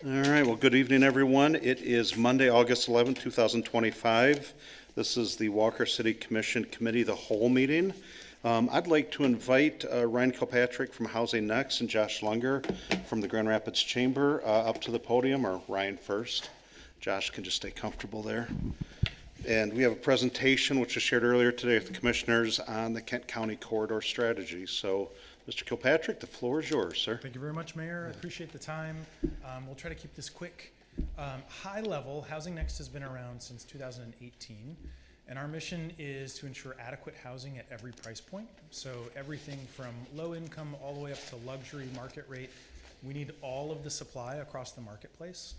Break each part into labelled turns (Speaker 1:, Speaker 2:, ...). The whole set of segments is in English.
Speaker 1: All right, well, good evening, everyone. It is Monday, August 11th, 2025. This is the Walker City Commission Committee, the whole meeting. I'd like to invite Ryan Kilpatrick from Housing Next and Josh Lunger from the Grand Rapids Chamber up to the podium, or Ryan first. Josh can just stay comfortable there. And we have a presentation which was shared earlier today with the commissioners on the Kent County Corridor Strategy. So, Mr. Kilpatrick, the floor is yours, sir.
Speaker 2: Thank you very much, Mayor. I appreciate the time. We'll try to keep this quick. High level, Housing Next has been around since 2018, and our mission is to ensure adequate housing at every price point. So everything from low income all the way up to luxury market rate. We need all of the supply across the marketplace.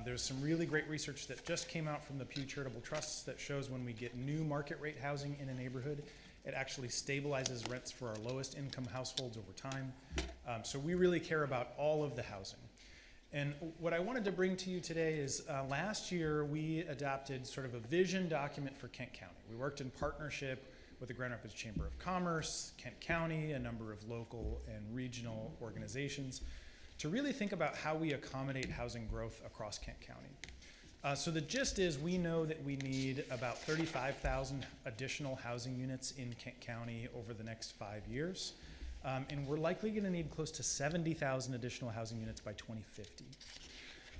Speaker 2: There's some really great research that just came out from the Pew Charitable Trusts that shows when we get new market rate housing in a neighborhood, it actually stabilizes rents for our lowest income households over time. So we really care about all of the housing. And what I wanted to bring to you today is last year we adopted sort of a vision document for Kent County. We worked in partnership with the Grand Rapids Chamber of Commerce, Kent County, a number of local and regional organizations to really think about how we accommodate housing growth across Kent County. So the gist is we know that we need about 35,000 additional housing units in Kent County over the next 5 years. And we're likely gonna need close to 70,000 additional housing units by 2050.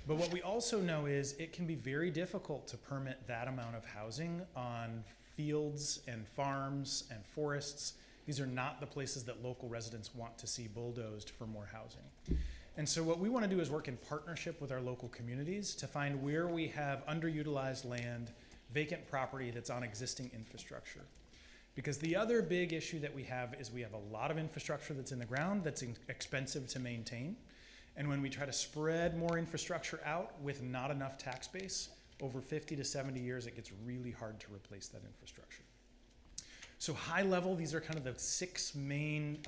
Speaker 2: But what we also know is it can be very difficult to permit that amount of housing on fields and farms and forests. These are not the places that local residents want to see bulldozed for more housing. And so what we want to do is work in partnership with our local communities to find where we have underutilized land, vacant property that's on existing infrastructure. Because the other big issue that we have is we have a lot of infrastructure that's in the ground that's expensive to maintain. And when we try to spread more infrastructure out with not enough tax base, over 50 to 70 years, it gets really hard to replace that infrastructure. So high level, these are kind of the 6 main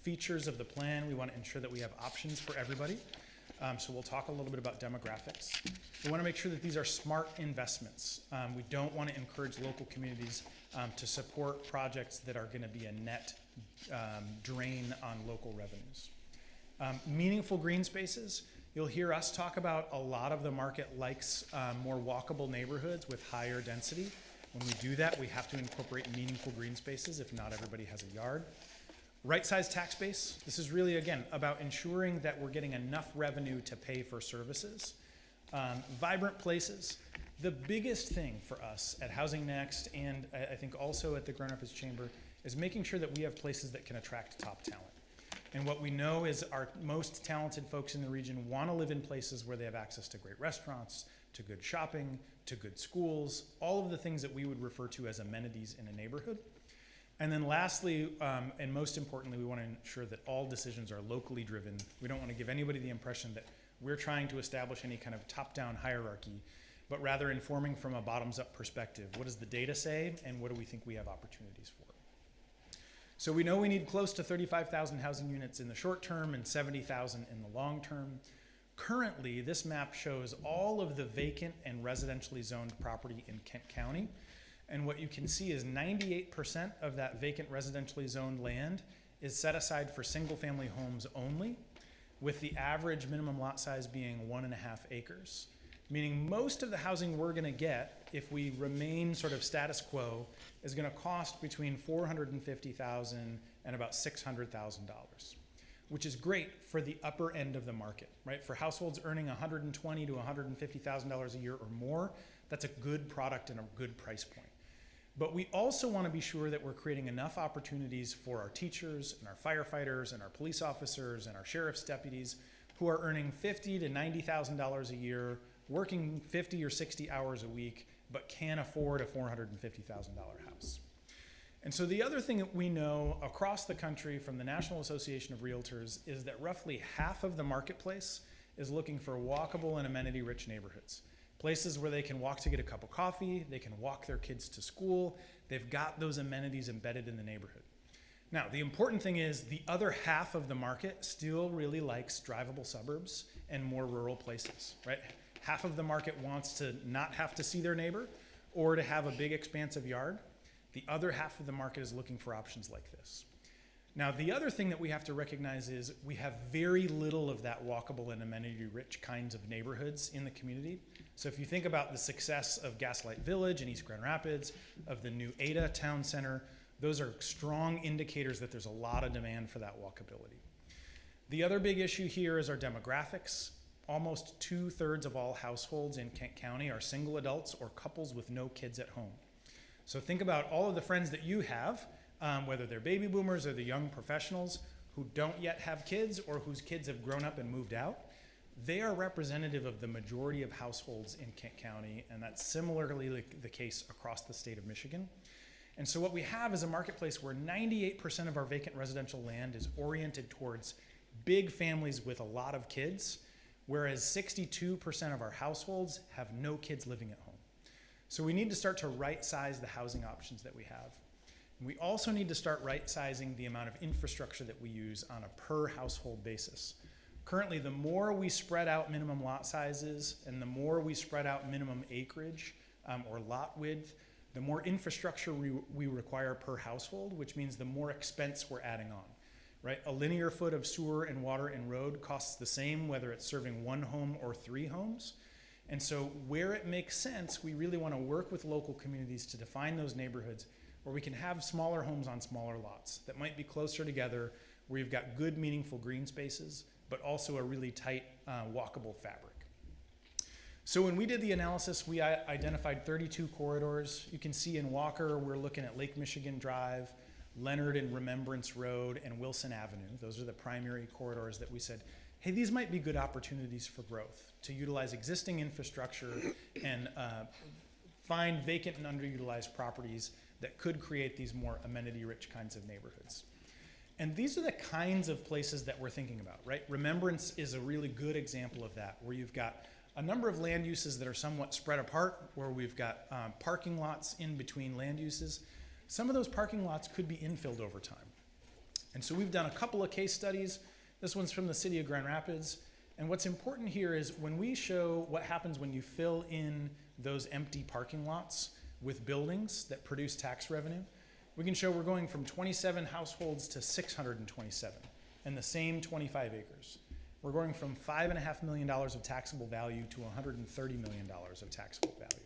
Speaker 2: features of the plan. We want to ensure that we have options for everybody. So we'll talk a little bit about demographics. We want to make sure that these are smart investments. We don't want to encourage local communities to support projects that are going to be a net drain on local revenues. Meaningful green spaces. You'll hear us talk about a lot of the market likes more walkable neighborhoods with higher density. When we do that, we have to incorporate meaningful green spaces if not everybody has a yard. Right-sized tax base. This is really, again, about ensuring that we're getting enough revenue to pay for services. Vibrant places. The biggest thing for us at Housing Next and I think also at the Grand Rapids Chamber is making sure that we have places that can attract top talent. And what we know is our most talented folks in the region want to live in places where they have access to great restaurants, to good shopping, to good schools, all of the things that we would refer to as amenities in a neighborhood. And then lastly, and most importantly, we want to ensure that all decisions are locally driven. We don't want to give anybody the impression that we're trying to establish any kind of top-down hierarchy, but rather informing from a bottoms-up perspective. What does the data say, and what do we think we have opportunities for? So we know we need close to 35,000 housing units in the short term and 70,000 in the long term. Currently, this map shows all of the vacant and residentially zoned property in Kent County. And what you can see is 98% of that vacant residentially zoned land is set aside for single family homes only, with the average minimum lot size being 1.5 acres. Meaning most of the housing we're gonna get, if we remain sort of status quo, is gonna cost between $450,000 and about $600,000, which is great for the upper end of the market, right? For households earning $120,000 to $150,000 a year or more, that's a good product and a good price point. But we also want to be sure that we're creating enough opportunities for our teachers and our firefighters and our police officers and our sheriff's deputies who are earning $50,000 to $90,000 a year, working 50 or 60 hours a week, but can't afford a $450,000 house. And so the other thing that we know across the country from the National Association of Realtors is that roughly half of the marketplace is looking for walkable and amenity-rich neighborhoods. Places where they can walk to get a cup of coffee, they can walk their kids to school, they've got those amenities embedded in the neighborhood. Now, the important thing is the other half of the market still really likes drivable suburbs and more rural places, right? Half of the market wants to not have to see their neighbor or to have a big expansive yard. The other half of the market is looking for options like this. Now, the other thing that we have to recognize is we have very little of that walkable and amenity-rich kinds of neighborhoods in the community. So if you think about the success of Gaslight Village in East Grand Rapids, of the new Ada Town Center, those are strong indicators that there's a lot of demand for that walkability. The other big issue here is our demographics. Almost 2/3 of all households in Kent County are single adults or couples with no kids at home. So think about all of the friends that you have, whether they're baby boomers or the young professionals who don't yet have kids or whose kids have grown up and moved out. They are representative of the majority of households in Kent County, and that's similarly the case across the state of Michigan. And so what we have is a marketplace where 98% of our vacant residential land is oriented towards big families with a lot of kids, whereas 62% of our households have no kids living at home. So we need to start to right-size the housing options that we have. We also need to start right-sizing the amount of infrastructure that we use on a per household basis. Currently, the more we spread out minimum lot sizes and the more we spread out minimum acreage or lot width, the more infrastructure we require per household, which means the more expense we're adding on, right? A linear foot of sewer and water and road costs the same whether it's serving one home or 3 homes. And so where it makes sense, we really want to work with local communities to define those neighborhoods where we can have smaller homes on smaller lots that might be closer together, where you've got good, meaningful green spaces, but also a really tight, walkable fabric. So when we did the analysis, we identified 32 corridors. You can see in Walker, we're looking at Lake Michigan Drive, Leonard and Remembrance Road, and Wilson Avenue. Those are the primary corridors that we said, hey, these might be good opportunities for growth, to utilize existing infrastructure and find vacant and underutilized properties that could create these more amenity-rich kinds of neighborhoods. And these are the kinds of places that we're thinking about, right? Remembrance is a really good example of that, where you've got a number of land uses that are somewhat spread apart, where we've got parking lots in between land uses. Some of those parking lots could be infilled over time. And so we've done a couple of case studies. This one's from the city of Grand Rapids. And what's important here is when we show what happens when you fill in those empty parking lots with buildings that produce tax revenue, we can show we're going from 27 households to 627 in the same 25 acres. We're going from $5.5 million of taxable value to $130 million of taxable value.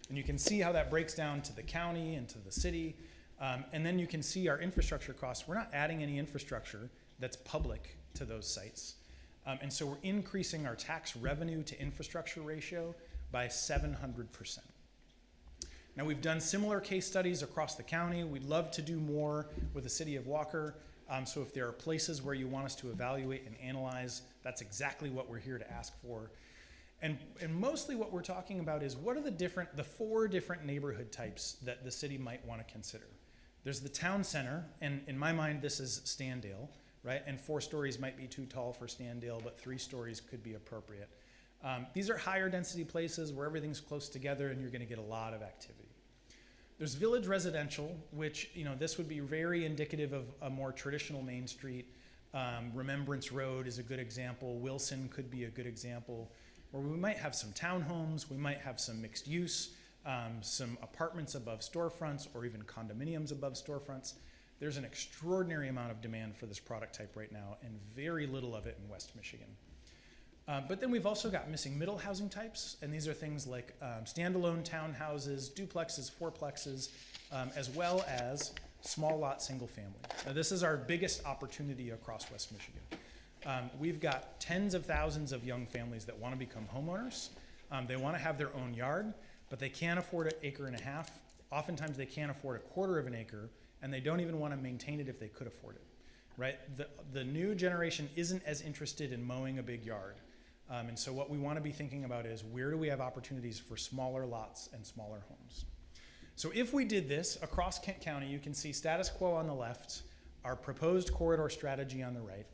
Speaker 2: And you can see how that breaks down to the county and to the city. And then you can see our infrastructure costs. We're not adding any infrastructure that's public to those sites. And so we're increasing our tax revenue to infrastructure ratio by 700%. Now, we've done similar case studies across the county. We'd love to do more with the city of Walker. So if there are places where you want us to evaluate and analyze, that's exactly what we're here to ask for. And mostly what we're talking about is what are the 4 different neighborhood types that the city might want to consider. There's the town center, and in my mind, this is Standale, right? And 4 stories might be too tall for Standale, but 3 stories could be appropriate. These are higher density places where everything's close together and you're going to get a lot of activity. There's village residential, which, this would be very indicative of a more traditional Main Street. Remembrance Road is a good example. Wilson could be a good example, where we might have some townhomes, we might have some mixed use, some apartments above storefronts, or even condominiums above storefronts. There's an extraordinary amount of demand for this product type right now, and very little of it in West Michigan. But then we've also got missing middle housing types, and these are things like standalone townhouses, duplexes, fourplexes, as well as small lot single family. Now, this is our biggest opportunity across West Michigan. We've got tens of thousands of young families that want to become homeowners. They want to have their own yard, but they can't afford 1.5 acres. Oftentimes they can't afford 1/4 acre, and they don't even want to maintain it if they could afford it, right? The new generation isn't as interested in mowing a big yard. And so what we want to be thinking about is where do we have opportunities for smaller lots and smaller homes? So if we did this across Kent County, you can see status quo on the left, our proposed corridor strategy on the right.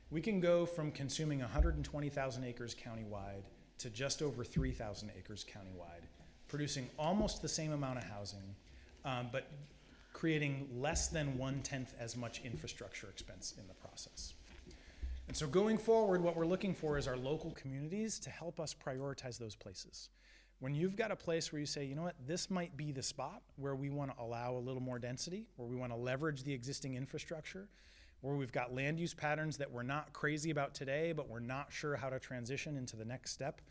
Speaker 2: We can go from consuming 120,000 acres countywide to just over 3,000 acres countywide, producing almost the same amount of housing, but creating less than 1/10 as much infrastructure expense in the process. And so going forward, what we're looking for is our local communities to help us prioritize those places. When you've got a place where you say, you know what, this might be the spot where we want to allow a little more density, where we want to leverage the existing infrastructure, or we've got land use patterns that we're not crazy about today, but we're not sure how to transition into the next step.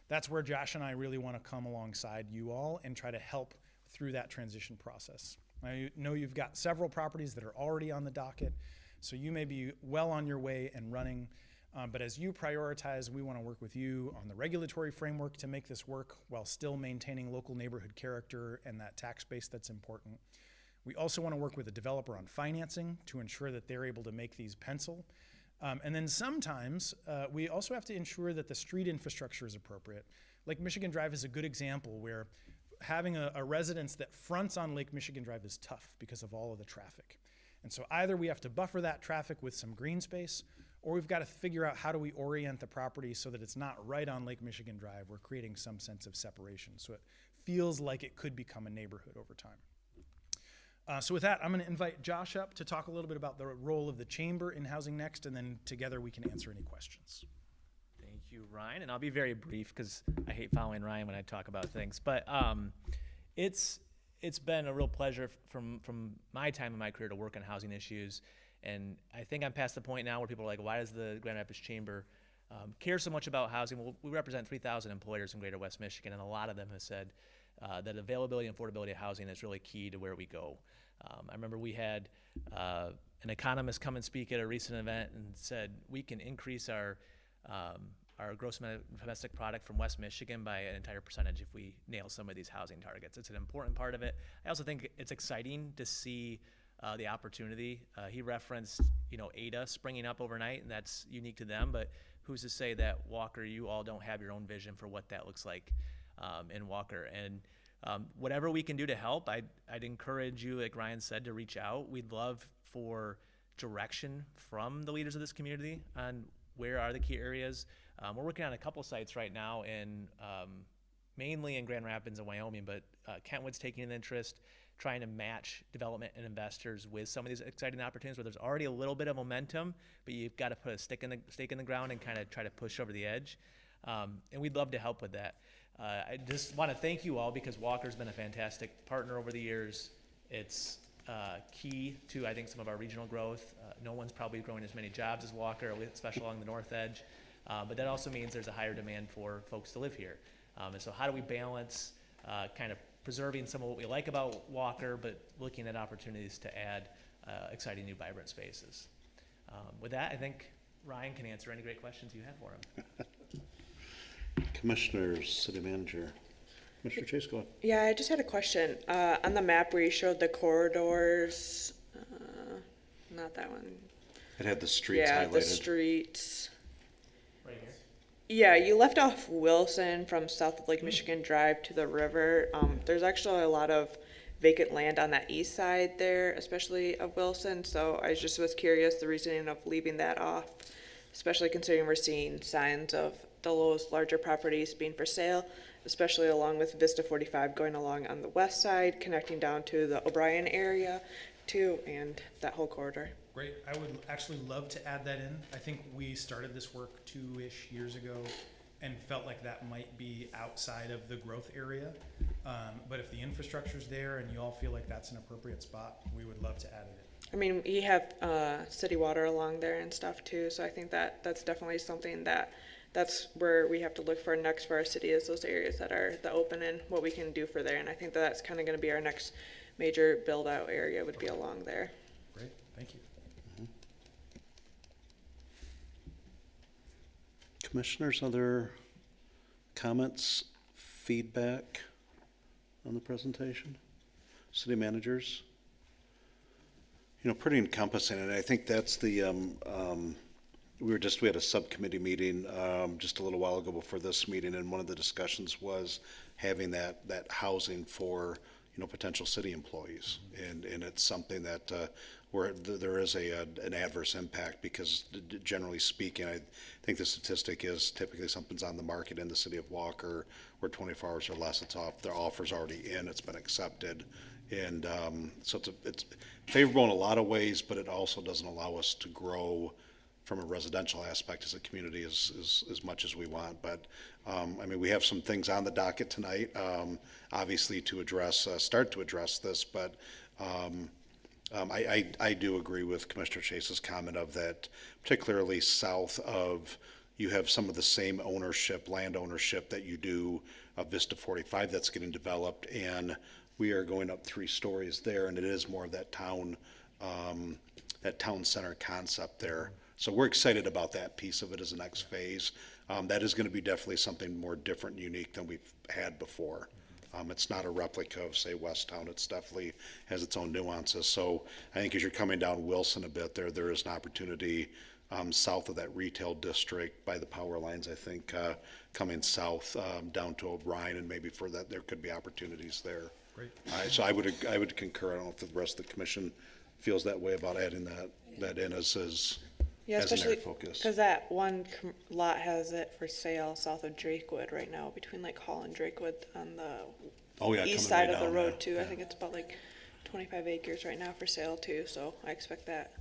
Speaker 2: That's where Josh and I really want to come alongside you all and try to help through that transition process. I know you've got several properties that are already on the docket, so you may be well on your way and running. But as you prioritize, we want to work with you on the regulatory framework to make this work while still maintaining local neighborhood character and that tax base that's important. We also want to work with the developer on financing to ensure that they're able to make these pencil. And then sometimes we also have to ensure that the street infrastructure is appropriate. Lake Michigan Drive is a good example where having a residence that fronts on Lake Michigan Drive is tough because of all of the traffic. And so either we have to buffer that traffic with some green space, or we've got to figure out how do we orient the property so that it's not right on Lake Michigan Drive. We're creating some sense of separation so it feels like it could become a neighborhood over time. So with that, I'm going to invite Josh up to talk a little bit about the role of the chamber in Housing Next, and then together we can answer any questions.
Speaker 3: Thank you, Ryan. And I'll be very brief because I hate following Ryan when I talk about things. But it's been a real pleasure from my time in my career to work on housing issues. And I think I'm past the point now where people are like, why does the Grand Rapids Chamber care so much about housing? Well, we represent 3,000 employers in Greater West Michigan, and a lot of them have said that availability and affordability of housing is really key to where we go. I remember we had an economist come and speak at a recent event and said we can increase our gross domestic product from West Michigan by an entire percentage if we nail some of these housing targets. It's an important part of it. I also think it's exciting to see the opportunity. He referenced, Ada springing up overnight, and that's unique to them. But who's to say that Walker, you all don't have your own vision for what that looks like in Walker? And whatever we can do to help, I'd encourage you, like Ryan said, to reach out. We'd love for direction from the leaders of this community on where are the key areas. We're working on a couple sites right now mainly in Grand Rapids and Wyoming, but Kentwood's taking an interest, trying to match development and investors with some of these exciting opportunities where there's already a little bit of momentum, but you've got to put a stake in the ground and kind of try to push over the edge. And we'd love to help with that. I just want to thank you all because Walker's been a fantastic partner over the years. It's key to, I think, some of our regional growth. No one's probably growing as many jobs as Walker, especially along the north edge. But that also means there's a higher demand for folks to live here. And so how do we balance kind of preserving some of what we like about Walker, but looking at opportunities to add exciting new vibrant spaces? With that, I think Ryan can answer any great questions you have for him.
Speaker 1: Commissioners, City Manager. Commissioner Chase, go ahead.
Speaker 4: Yeah, I just had a question. On the map where you showed the corridors, not that one.
Speaker 1: It had the streets
Speaker 4: Yeah,
Speaker 1: highlighted.
Speaker 4: the streets.
Speaker 3: Right here.
Speaker 4: Yeah, you left off Wilson from south of Lake Michigan Drive to the river. There's actually a lot of vacant land on that east side there, especially of Wilson. So I just was curious the reasoning of leaving that off, especially considering we're seeing signs of those larger properties being for sale, especially along with Vista 45 going along on the west side, connecting down to the O'Brien area too, and that whole corridor.
Speaker 2: Great. I would actually love to add that in. I think we started this work 2-ish years ago and felt like that might be outside of the growth area. But if the infrastructure's there and you all feel like that's an appropriate spot, we would love to add it in.
Speaker 4: I mean, you have city water along there and stuff too, so I think that's definitely something that's where we have to look for next for our city, is those areas that are the open and what we can do for there. And I think that's kind of going to be our next major build out area would be along there.
Speaker 2: Great. Thank you.
Speaker 1: Commissioners, other comments, feedback on the presentation? City managers? Pretty encompassing, and I think that's the, we had a subcommittee meeting just a little while ago before this meeting, and one of the discussions was having that housing for potential city employees, and it's something that where there is an adverse impact, because generally speaking, I think the statistic is typically something's on the market in the city of Walker where 24 hours or less it's off, their offer's already in, it's been accepted, and so it's favorable in a lot of ways, but it also doesn't allow us to grow from a residential aspect as a community as much as we want. But we have some things on the docket tonight, obviously to address, start to address this, but I do agree with Commissioner Chase's comment of that, particularly south of, you have some of the same ownership, land ownership that you do of Vista 45 that's getting developed, and we are going up 3 stories there, and it is more of that town center concept there. So we're excited about that piece of it as the next phase. That is gonna be definitely something more different and unique than we've had before. It's not a replica of, say, Westtown. It's definitely has its own nuances. So I think as you're coming down Wilson a bit there is an opportunity south of that retail district by the power lines, I think, coming south down to O'Brien, and maybe for that, there could be opportunities there.
Speaker 2: Great.
Speaker 1: So I would concur. I don't know if the rest of the commission feels that way about adding that in as
Speaker 4: Yeah,
Speaker 1: as an
Speaker 4: especially
Speaker 1: area focus.
Speaker 4: because that one lot has it for sale south of Drakewood right now, between like Hall and Drakewood on the
Speaker 1: Oh, yeah,
Speaker 4: east
Speaker 1: coming
Speaker 4: side
Speaker 1: way
Speaker 4: of the
Speaker 1: down,
Speaker 4: road
Speaker 1: yeah,
Speaker 4: too. I
Speaker 1: yeah.
Speaker 4: think it's about like 25 acres right now for sale too, so I expect that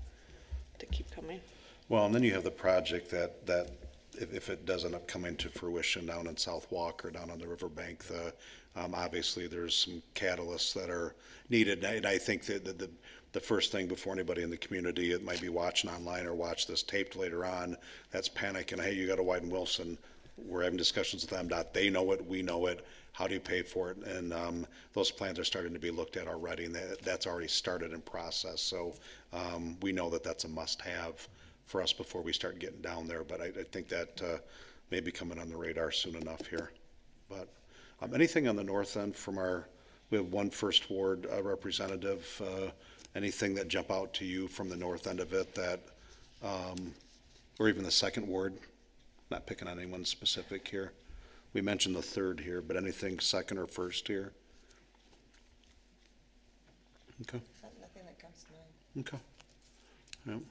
Speaker 4: to keep coming.
Speaker 1: Well, and then you have the project that if it does end up coming to fruition down in South Walker, down on the riverbank, obviously there's some catalysts that are needed. And I think that the first thing before anybody in the community that might be watching online or watch this taped later on, that's panicking, hey, you got to widen Wilson. We're having discussions with MDOT. They know it, we know it. How do you pay for it? And those plans are starting to be looked at already, and that's already started in process. So we know that that's a must-have for us before we start getting down there. But I think that may be coming on the radar soon enough here. But anything on the north end from we have one First Ward representative, anything that jump out to you from the north end of it that, or even the Second Ward? Not picking on anyone specific here. We mentioned the third here, but anything second or first here? Okay,
Speaker 5: Nothing that comes to mind.
Speaker 1: okay. Yep.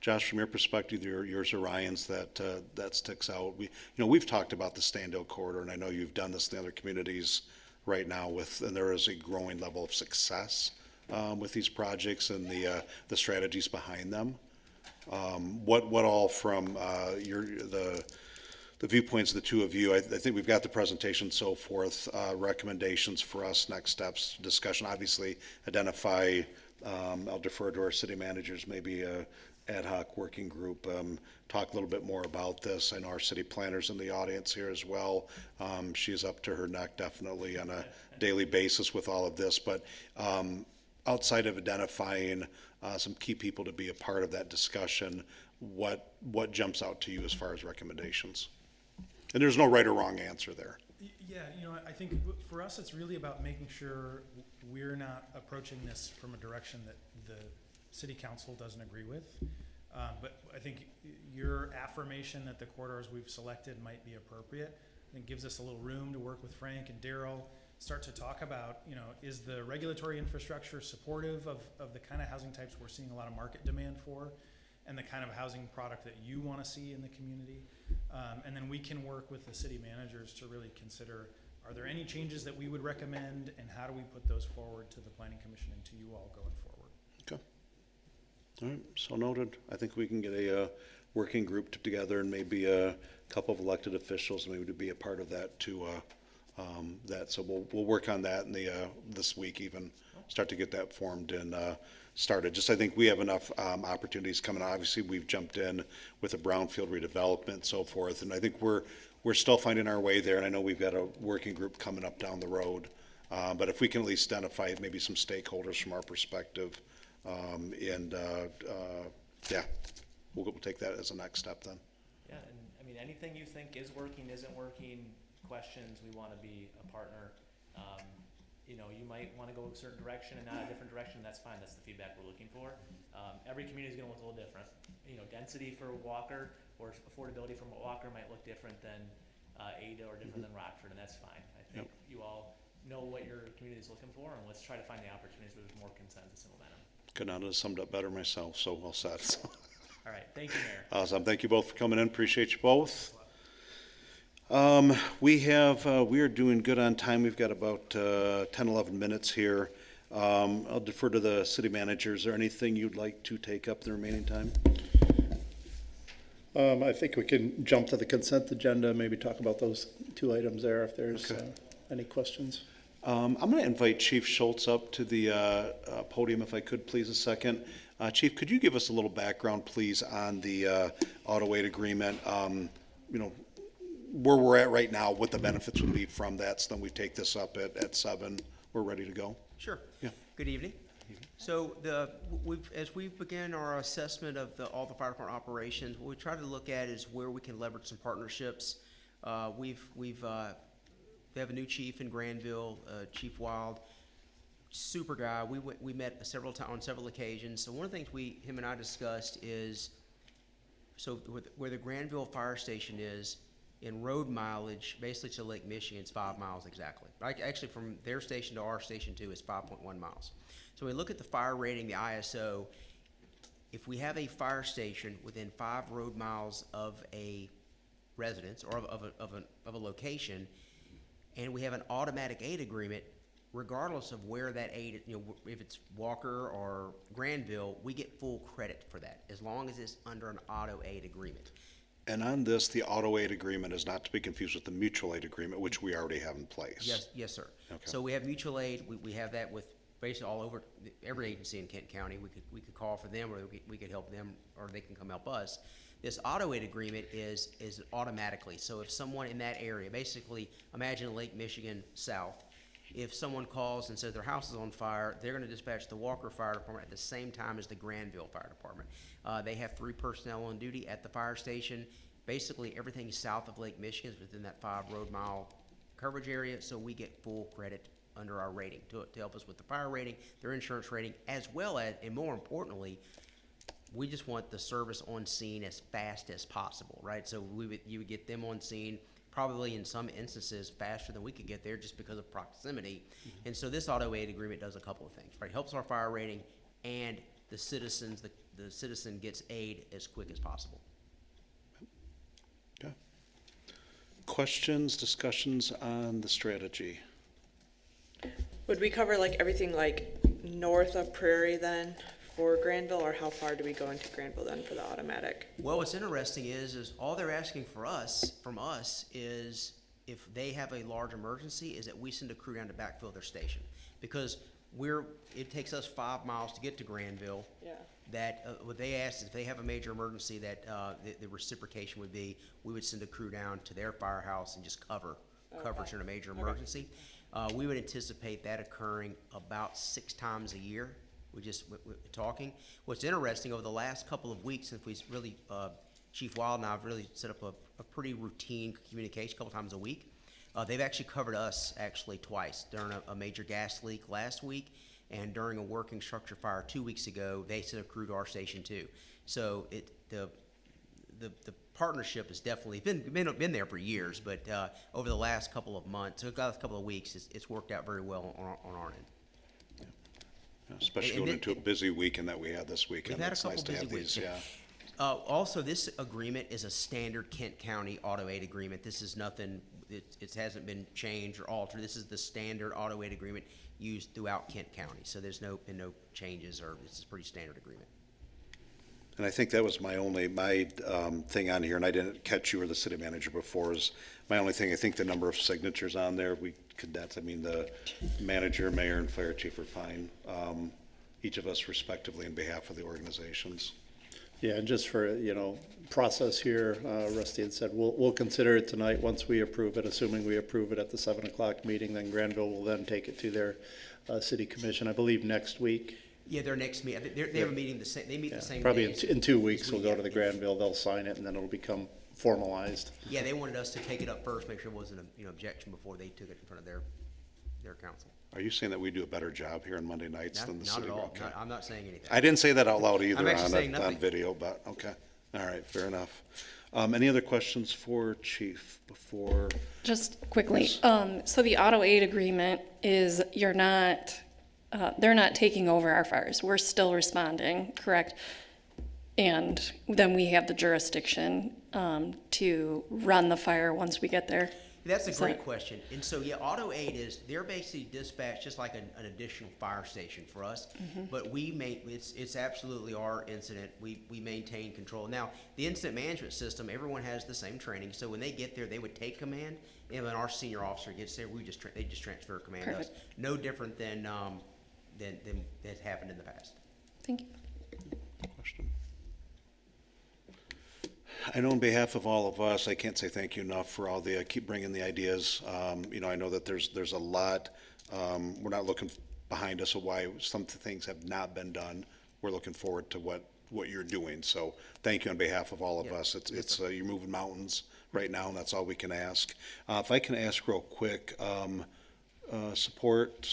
Speaker 1: Josh, from your perspective, yours or Ryan's that sticks out. We've talked about the Standale corridor, and I know you've done this in the other communities right now and there is a growing level of success with these projects and the strategies behind them. What all from the viewpoints of the two of you, I think we've got the presentation, so forth, recommendations for us, next steps, discussion, obviously identify, I'll defer to our city managers, maybe a ad hoc working group, talk a little bit more about this. I know our city planner's in the audience here as well. She's up to her neck definitely on a daily basis with all of this, but outside of identifying some key people to be a part of that discussion, what jumps out to you as far as recommendations? And there's no right or wrong answer there.
Speaker 2: Yeah, I think for us, it's really about making sure we're not approaching this from a direction that the city council doesn't agree with. But I think your affirmation that the corridors we've selected might be appropriate. I think gives us a little room to work with Frank and Daryl, start to talk about, is the regulatory infrastructure supportive of the kind of housing types we're seeing a lot of market demand for, and the kind of housing product that you want to see in the community. And then we can work with the city managers to really consider, are there any changes that we would recommend, and how do we put those forward to the Planning Commission and to you all going forward?
Speaker 1: Okay. All right, so noted. I think we can get a working group together and maybe a couple of elected officials maybe to be a part of that too. So we'll work on that in this week even, start to get that formed and started. Just I think we have enough opportunities coming. Obviously, we've jumped in with a brownfield redevelopment and so forth, and I think we're still finding our way there. And I know we've got a working group coming up down the road, but if we can at least identify maybe some stakeholders from our perspective, we'll take that as a next step then.
Speaker 3: Yeah, and I mean, anything you think is working, isn't working, questions, we want to be a partner. You might want to go a certain direction and not a different direction. That's fine. That's the feedback we're looking for. Every community is going to look a little different. Density for Walker or affordability for Walker might look different than Ada or different than Rockford, and that's fine. I think you all know what your community is looking for, and let's try to find the opportunities where there's more consensus and momentum.
Speaker 1: Could not have summed up better myself, so well said.
Speaker 3: All right, thank you, Mayor.
Speaker 1: Awesome. Thank you both for coming in. Appreciate you both. We are doing good on time. We've got about 10, 11 minutes here. I'll defer to the city manager. Is there anything you'd like to take up the remaining time?
Speaker 6: I think we can jump to the consent agenda, maybe talk about those two items there if there's
Speaker 1: Okay.
Speaker 6: any questions.
Speaker 1: I'm going to invite Chief Schultz up to the podium if I could, please, a second. Chief, could you give us a little background, please, on the auto aid agreement? You know, where we're at right now, what the benefits would be from that, so then we take this up at 7. We're ready to go.
Speaker 6: Sure.
Speaker 1: Yeah.
Speaker 6: Good evening. So as we begin our assessment of all the fire department operations, what we try to look at is where we can leverage some partnerships. We have a new chief in Granville, Chief Wild, super guy. We met on several occasions. So one of the things him and I discussed is, so where the Granville Fire Station is, in road mileage, basically to Lake Michigan, it's 5 miles exactly. Actually, from their station to our station too, is 5.1 miles. So we look at the fire rating, the ISO. If we have a fire station within 5 road miles of a residence or of a location, and we have an automatic aid agreement, regardless of where that aid, if it's Walker or Granville, we get full credit for that, as long as it's under an auto aid agreement.
Speaker 1: And on this, the auto aid agreement is not to be confused with the mutual aid agreement, which we already have in place.
Speaker 6: Yes, sir.
Speaker 1: Okay.
Speaker 6: So we have mutual aid, we have that with basically all over, every agency in Kent County. We could call for them, or we could help them, or they can come help us. This auto aid agreement is automatically, so if someone in that area, basically, imagine Lake Michigan South, if someone calls and says their house is on fire, they're gonna dispatch the Walker Fire Department at the same time as the Granville Fire Department. They have 3 personnel on duty at the fire station. Basically, everything south of Lake Michigan is within that 5 road mile coverage area, so we get full credit under our rating to help us with the fire rating, their insurance rating, as well as, and more importantly, we just want the service on scene as fast as possible, right? So you would get them on scene probably in some instances faster than we could get there just because of proximity. Mm-hmm. And so this auto aid agreement does a couple of things, right? Helps our fire rating, and the citizen gets aid as quick as possible.
Speaker 1: Okay. Questions, discussions on the strategy?
Speaker 4: Would we cover like everything like north of Prairie then for Granville, or how far do we go into Granville then for the automatic?
Speaker 6: Well, what's interesting is all they're asking from us is if they have a large emergency, is that we send a crew down to backfill their station, because it takes us 5 miles to get to Granville.
Speaker 4: Yeah.
Speaker 6: That what they asked is if they have a major emergency, that the reciprocation would be we would send a crew down to their firehouse and just cover during a major emergency. We would anticipate that occurring about 6 times a year. We're talking. What's interesting, over the last couple of weeks, since we really, Chief Wild and I have really set up a pretty routine communication a couple times a week. They've actually covered us twice during a major gas leak last week, and during a working structure fire 2 weeks ago. They sent a crew to our station too. So the partnership has definitely been there for years, but over the last couple of months, a couple of weeks, it's worked out very well on our end.
Speaker 1: Especially
Speaker 6: And
Speaker 1: going
Speaker 6: it-
Speaker 1: into a busy weekend that we had this weekend.
Speaker 6: We've had a
Speaker 1: It's nice
Speaker 6: couple
Speaker 1: to have
Speaker 6: busy
Speaker 1: these,
Speaker 6: weeks.
Speaker 1: yeah.
Speaker 6: Also, this agreement is a standard Kent County auto aid agreement. This is nothing, it hasn't been changed or altered. This is the standard auto aid agreement used throughout Kent County. So there's been no changes, or this is a pretty standard agreement.
Speaker 1: And I think that was my thing on here, and I didn't catch you or the city manager before, is my only thing. I think the number of signatures on there, the manager, mayor, and fire chief are fine. Each of us respectively in behalf of the organizations.
Speaker 7: Yeah, and just for, process here, Rusty had said, we'll consider it tonight once we approve it, assuming we approve it at the 7 o'clock meeting, then Granville will then take it to their city commission, I believe next week.
Speaker 6: Yeah, their next meeting, they have a meeting they meet
Speaker 7: Yeah,
Speaker 6: the same day.
Speaker 7: probably in 2 weeks,
Speaker 6: This
Speaker 7: we'll
Speaker 6: week,
Speaker 7: go to the
Speaker 6: yeah.
Speaker 7: Granville, they'll sign it, and then it'll become formalized.
Speaker 6: Yeah, they wanted us to take it up first, make sure it wasn't an objection before they took it in front of their council.
Speaker 1: Are you saying that we do a better job here on Monday nights than the
Speaker 6: Not
Speaker 1: city?
Speaker 6: at all.
Speaker 1: Okay.
Speaker 6: I'm not saying anything.
Speaker 1: I didn't say that out loud either
Speaker 6: I'm actually saying
Speaker 1: on
Speaker 6: nothing.
Speaker 1: video, but okay. All right, fair enough. Any other questions for Chief before?
Speaker 8: Just quickly, so the auto aid agreement is they're not taking over our fires. We're still responding, correct? And then we have the jurisdiction to run the fire once we get there.
Speaker 6: That's a
Speaker 8: Is
Speaker 6: great
Speaker 8: that-
Speaker 6: question. And so, yeah, Auto Aid is, they're basically dispatched just like an additional fire station for us. But it's absolutely our incident. We maintain control. Now, the incident management system, everyone has the same training. So when they get there, they would take command. And when our senior officer gets there, they just transfer command to us.
Speaker 8: Perfect.
Speaker 6: No different than that happened in the past.
Speaker 8: Thank you.
Speaker 1: Question. I know on behalf of all of us, I can't say thank you enough for all the, keep bringing the ideas. You know, I know that there's a lot, we're not looking behind us of why some things have not been done. We're looking forward to what you're doing. So thank you on behalf of all of
Speaker 6: Yeah.
Speaker 1: us. It's you're moving mountains right now, and that's all we can ask. If I can ask real quick, support.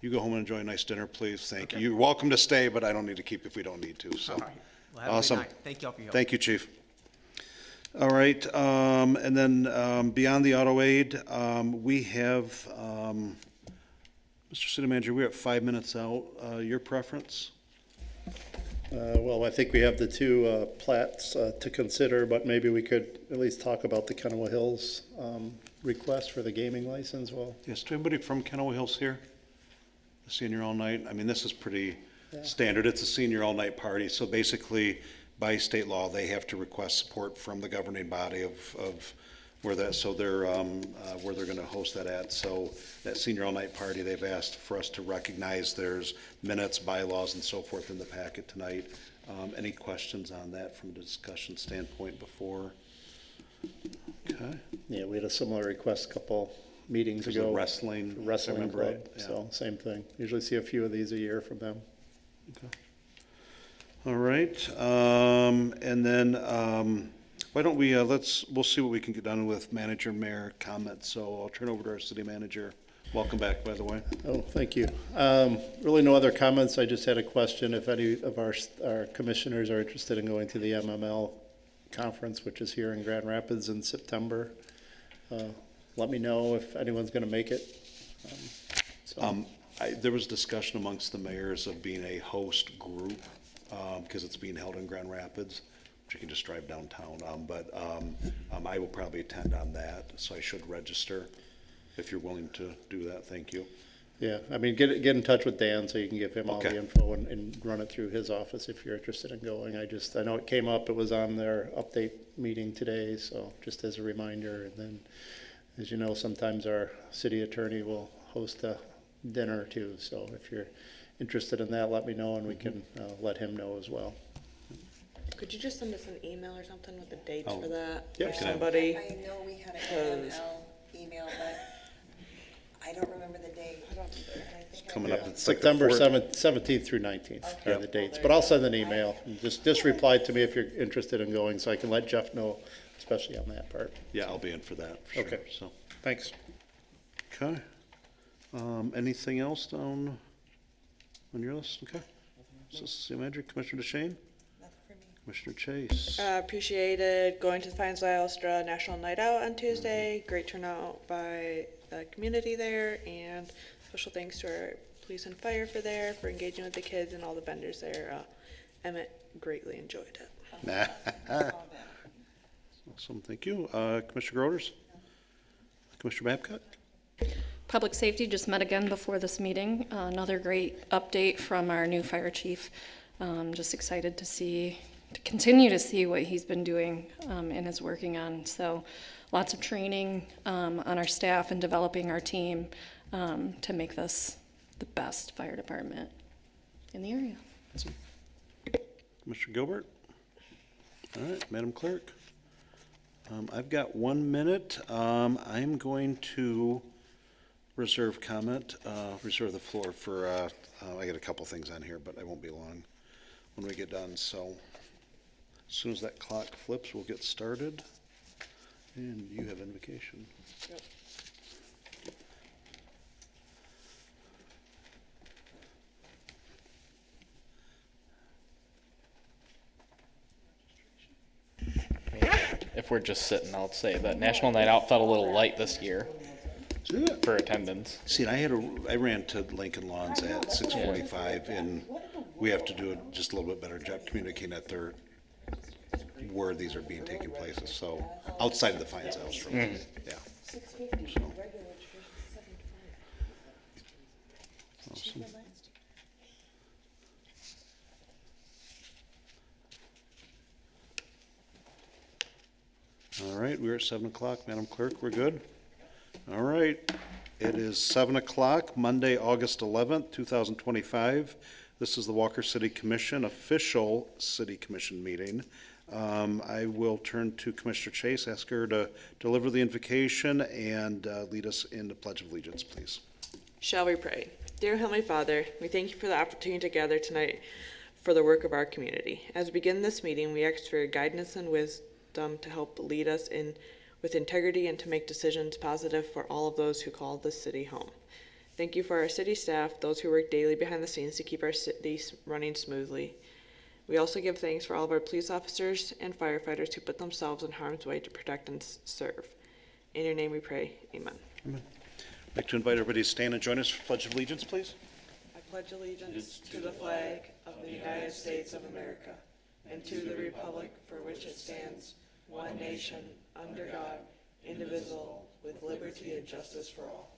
Speaker 1: You go home and enjoy a nice dinner, please. Thank you. You're welcome to stay, but I don't need to keep if we don't need to, so.
Speaker 6: All right. Well, have a
Speaker 1: Awesome.
Speaker 6: good night. Thank y'all for your help.
Speaker 1: Thank you, Chief. All right, and then beyond the auto aid, we have, Mr. City Manager, we're at 5 minutes out. Your preference?
Speaker 7: Well, I think we have the two plats to consider, but maybe we could at least talk about the Kennewick Hills request for the gaming license. Well,
Speaker 1: Yes, to anybody from Kennewick Hills here? The senior all night? I mean, this is pretty standard. It's a senior all night party. So basically, by state law, they have to request support from the governing body of where that, so they're, where they're gonna host that at. So that senior all night party, they've asked for us to recognize there's minutes, bylaws and so forth in the packet tonight. Any questions on that from a discussion standpoint before? Okay.
Speaker 7: yeah, we had a similar request a couple meetings
Speaker 1: There's a
Speaker 7: ago.
Speaker 1: wrestling, if I
Speaker 7: Wrestling
Speaker 1: remember
Speaker 7: club,
Speaker 1: right. Yeah.
Speaker 7: so same thing. Usually see a few of these a year from them.
Speaker 1: All right, and then, why don't we, we'll see what we can get done with manager, mayor comments, so I'll turn over to our city manager. Welcome back, by the way.
Speaker 7: Oh, thank you. Really no other comments. I just had a question. If any of our commissioners are interested in going to the MML conference, which is here in Grand Rapids in September, let me know if anyone's gonna make it. So,
Speaker 1: There was discussion amongst the mayors of being a host group, because it's being held in Grand Rapids, which you can just drive downtown, but I will probably attend on that, so I should register if you're willing to do that, thank you.
Speaker 7: yeah, I mean, get in touch with Dan so you can give him all the
Speaker 1: Okay.
Speaker 7: info and run it through his office if you're interested in going. I know it came up, it was on their update meeting today, so just as a reminder. And then, as you know, sometimes our city attorney will host a dinner too, so if you're interested in that, let me know and we can let him know as well.
Speaker 4: Could you just send us an email or something with the dates
Speaker 1: Oh.
Speaker 4: for that?
Speaker 7: Yeah,
Speaker 4: Or
Speaker 1: can I-
Speaker 4: somebody?
Speaker 5: I know we had an
Speaker 4: Cause-
Speaker 5: MML email, but I don't remember the date. And I think I
Speaker 1: Coming
Speaker 5: read
Speaker 1: up,
Speaker 5: it.
Speaker 1: it's like the
Speaker 7: September
Speaker 1: fourth-
Speaker 7: 17th through 19th
Speaker 5: Okay.
Speaker 7: are the dates,
Speaker 5: Well,
Speaker 7: but
Speaker 5: there
Speaker 7: I'll
Speaker 5: you
Speaker 7: send
Speaker 5: go.
Speaker 7: an email. Just reply to me if you're interested in going, so I can let Jeff know, especially on that part.
Speaker 1: Yeah, I'll be in for that, for sure,
Speaker 7: Okay.
Speaker 1: so.
Speaker 7: Thanks.
Speaker 1: Okay. Anything else on your list? Okay. So, city manager, Commissioner DeShane,
Speaker 5: Nothing for me.
Speaker 1: Commissioner Chase.
Speaker 4: Appreciated going to the Finds Illustra National Night Out on Tuesday. Great turnout by the community there, and special thanks to our police and fire for engaging with the kids and all the vendors there. Emmett greatly enjoyed it.
Speaker 1: Nah.
Speaker 5: I saw that.
Speaker 1: Awesome, thank you. Commissioner Groders? Commissioner Babcock?
Speaker 8: Public Safety just met again before this meeting. Another great update from our new fire chief. Just excited to continue to see what he's been doing and is working on. So lots of training on our staff and developing our team to make this the best fire department in the area.
Speaker 1: Commissioner Gilbert? All right, Madam Clerk? I've got 1 minute. I'm going to reserve the floor for, I got a couple things on here, but I won't be long when we get done. So as soon as that clock flips, we'll get started. And you have invocation.
Speaker 4: Yep.
Speaker 9: If we're just sitting, I'll say that National Night Out felt a little light this year for attendance.
Speaker 1: See, I ran to Lincoln Lawns at 6:45, and we have to do just a little bit better job communicating that they're where these are being taken places, so outside of the fine sales room, yeah. So. Awesome. All right, we're at 7 o'clock, Madam Clerk, we're good? All right, it is 7 o'clock, Monday, August 11th, 2025. This is the Walker City Commission, official City Commission meeting. I will turn to Commissioner Chase, ask her to deliver the invocation and lead us in the Pledge of Allegiance, please.
Speaker 4: Shall we pray? Dear Heavenly Father, we thank you for the opportunity to gather tonight for the work of our community. As we begin this meeting, we ask for your guidance and wisdom to help lead us in with integrity and to make decisions positive for all of those who call this city home. Thank you for our city staff, those who work daily behind the scenes to keep our city running smoothly. We also give thanks for all of our police officers and firefighters who put themselves in harm's way to protect and serve. In your name we pray, amen.
Speaker 1: I'd like to invite everybody to stand and join us for Pledge of Allegiance, please.
Speaker 4: I pledge allegiance to the flag of the United States of America and to the republic for which it stands, one nation, under God, indivisible, with liberty and justice for all.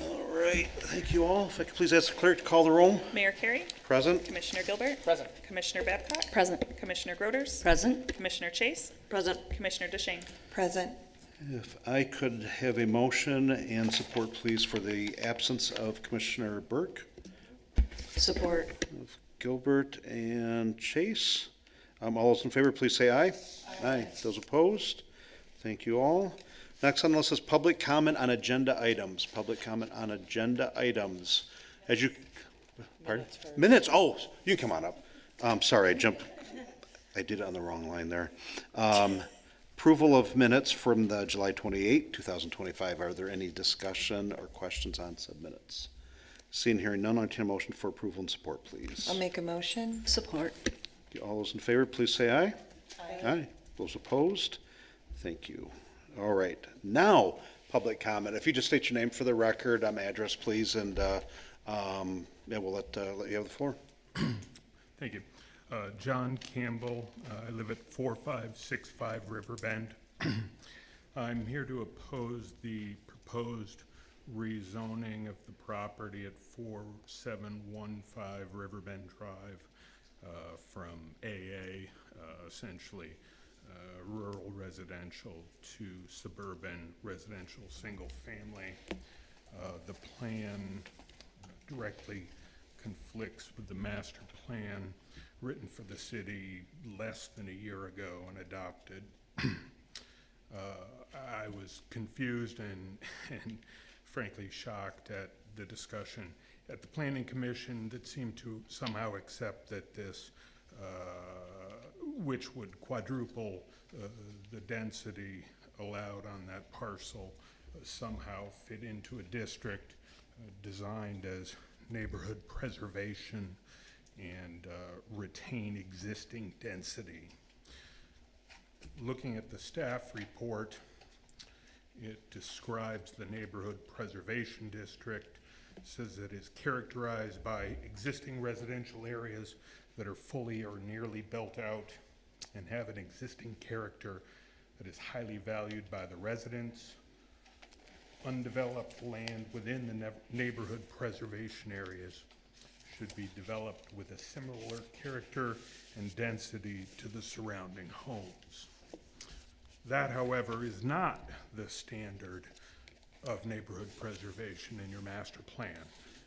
Speaker 1: All right, thank you all. If I could please ask the clerk to call the roll.
Speaker 10: Mayor Carey,
Speaker 1: Present.
Speaker 10: Commissioner Gilbert.
Speaker 9: Present.
Speaker 10: Commissioner Babcock.
Speaker 8: Present.
Speaker 10: Commissioner Groders.
Speaker 5: Present?
Speaker 10: Commissioner Chase.
Speaker 4: Present.
Speaker 10: Commissioner DeShane.
Speaker 5: Present.
Speaker 1: If I could have a motion and support, please, for the absence of Commissioner Burke,
Speaker 4: Support.
Speaker 1: of Gilbert, and Chase. All those in favor, please say aye. Aye. Those opposed? Thank you all. Next on the list is public comment on agenda items. Public comment on agenda items. As you, pardon? Minutes, oh, you can come on up. Sorry, I did it on the wrong line there. Approval of minutes from the July 28, 2025. Are there any discussion or questions on said minutes? Seeing and hearing none, I'll entertain a motion for approval and support, please.
Speaker 5: I'll make a motion.
Speaker 8: Support.
Speaker 1: All those in favor, please say aye. Aye. Those opposed? Thank you. All right, now, public comment. If you just state your name for the record, address, please, and, yeah, we'll let you have the floor.
Speaker 11: Thank you. John Campbell, I live at 4565 Riverbend. I'm here to oppose the proposed rezoning of the property at 4715 Riverbend Drive from AA, essentially rural residential, to suburban residential single family. The plan directly conflicts with the master plan written for the city less than a year ago and adopted. I was confused and frankly shocked at the discussion at the Planning Commission that seemed to somehow accept that this, which would quadruple the density allowed on that parcel, somehow fit into a district designed as neighborhood preservation and retain existing density. Looking at the staff report, it describes the neighborhood preservation district, says that it's characterized by existing residential areas that are fully or nearly built out and have an existing character that is highly valued by the residents. Undeveloped land within the neighborhood preservation areas should be developed with a similar character and density to the surrounding homes. That, however, is not the standard of neighborhood preservation in your master plan.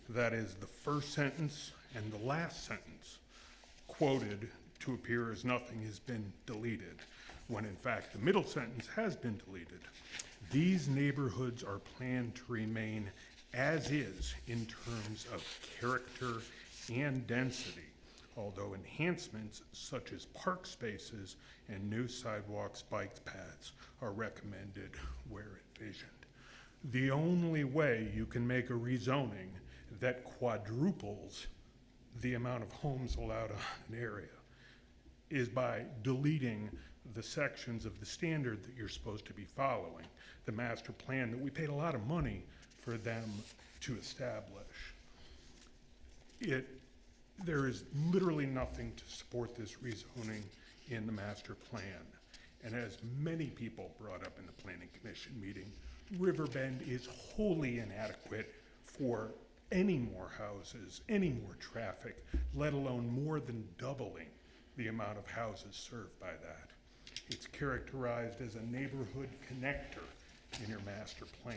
Speaker 11: That is the first sentence and the last sentence quoted to appear as nothing has been deleted, when in fact the middle sentence has been deleted. These neighborhoods are planned to remain as is in terms of character and density, although enhancements such as park spaces and new sidewalks, bike paths are recommended where envisioned. The only way you can make a rezoning that quadruples the amount of homes allowed on an area is by deleting the sections of the standard that you're supposed to be following, the master plan that we paid a lot of money for them to establish. There is literally nothing to support this rezoning in the master plan. And as many people brought up in the planning commission meeting, Riverbend is wholly inadequate for any more houses, any more traffic, let alone more than doubling the amount of houses served by that. It's characterized as a neighborhood connector in your master plan.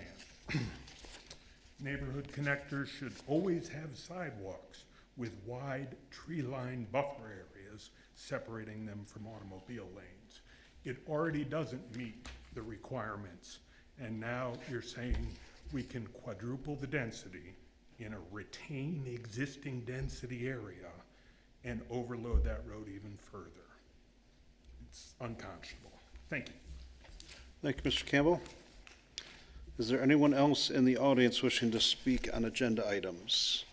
Speaker 11: Neighborhood connectors should always have sidewalks with wide tree-lined buffer areas separating them from automobile lanes. It already doesn't meet the requirements, and now you're saying we can quadruple the density in a retain existing density area and overload that road even further. It's unconscionable. Thank you.
Speaker 1: Thank you, Mr. Campbell. Is there anyone else in the audience wishing to speak on agenda items?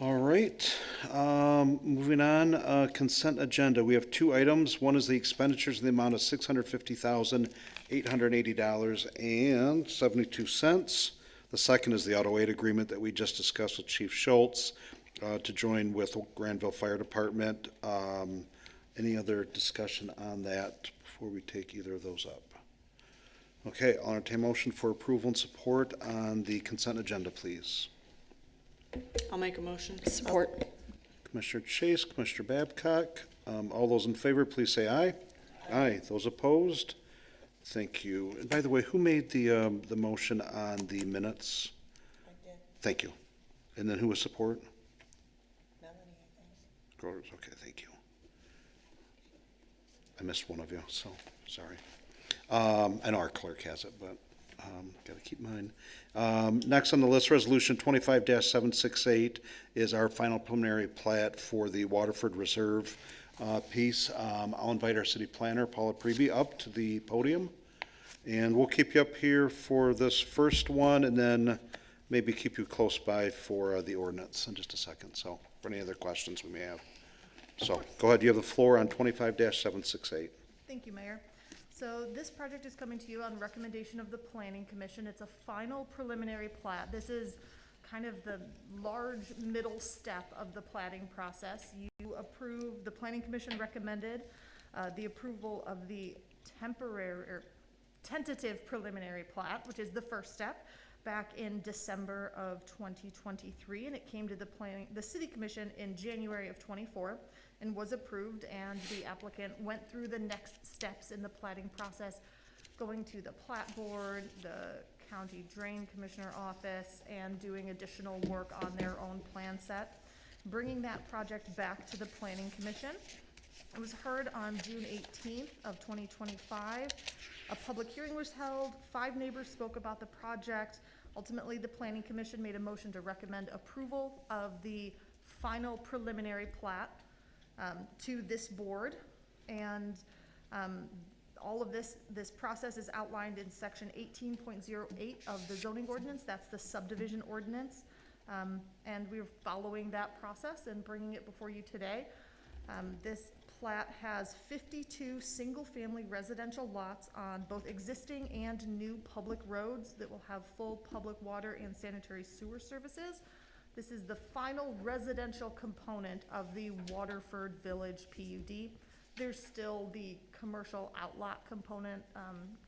Speaker 1: All right, moving on, consent agenda. We have two items. One is the expenditures in the amount of $650,880.72. The second is the auto aid agreement that we just discussed with Chief Schultz to join with Granville Fire Department. Any other discussion on that before we take either of those up? Okay, I'll entertain a motion for approval and support on the consent agenda, please.
Speaker 4: I'll make a motion.
Speaker 8: Support.
Speaker 1: Commissioner Chase, Commissioner Babcock, all those in favor, please say aye. Aye. Those opposed? Thank you. And by the way, who made the motion on the minutes?
Speaker 5: I did.
Speaker 1: Thank you. And then who was support?
Speaker 5: Melanie, I think.
Speaker 1: Groters, okay, thank you. I missed one of you, so, sorry. I know our clerk has it, but gotta keep mine. Next on the list, Resolution 25-768 is our final preliminary plat for the Waterford Reserve piece. I'll invite our city planner, Paula Preby, up to the podium. And we'll keep you up here for this first one, and then maybe keep you close by for the ordinance in just a second, so, for any other questions we may have. So, go ahead, you have the floor on 25-768.
Speaker 12: Thank you, Mayor. So this project is coming to you on recommendation of the Planning Commission. It's a final preliminary plat. This is kind of the large middle step of the platting process. You approve, the Planning Commission recommended the approval of the temporary or tentative preliminary plat, which is the first step, back in December of 2023, and it came to the City Commission in January of 24 and was approved, and the applicant went through the next steps in the platting process, going to the plat board, the county drain commissioner office, and doing additional work on their own plan set, bringing that project back to the Planning Commission. It was heard on June 18th of 2025. A public hearing was held. 5 neighbors spoke about the project. Ultimately, the Planning Commission made a motion to recommend approval of the final preliminary plat to this board. And all of this process is outlined in section 18.08 of the zoning ordinance. That's the subdivision ordinance. And we're following that process and bringing it before you today. This plat has 52 single-family residential lots on both existing and new public roads that will have full public water and sanitary sewer services. This is the final residential component of the Waterford Village PUD. There's still the commercial outlot component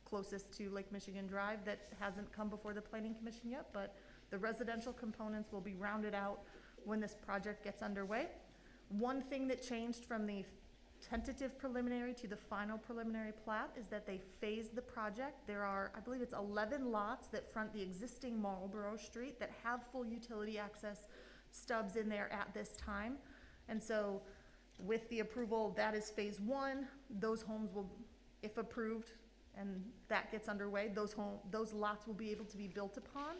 Speaker 12: closest to Lake Michigan Drive that hasn't come before the Planning Commission yet, but the residential components will be rounded out when this project gets underway. One thing that changed from the tentative preliminary to the final preliminary plat is that they phased the project. There are, I believe it's 11 lots that front the existing Marlboro Street that have full utility access stubs in there at this time. And so with the approval, that is phase 1. Those homes will, if approved and that gets underway, those lots will be able to be built upon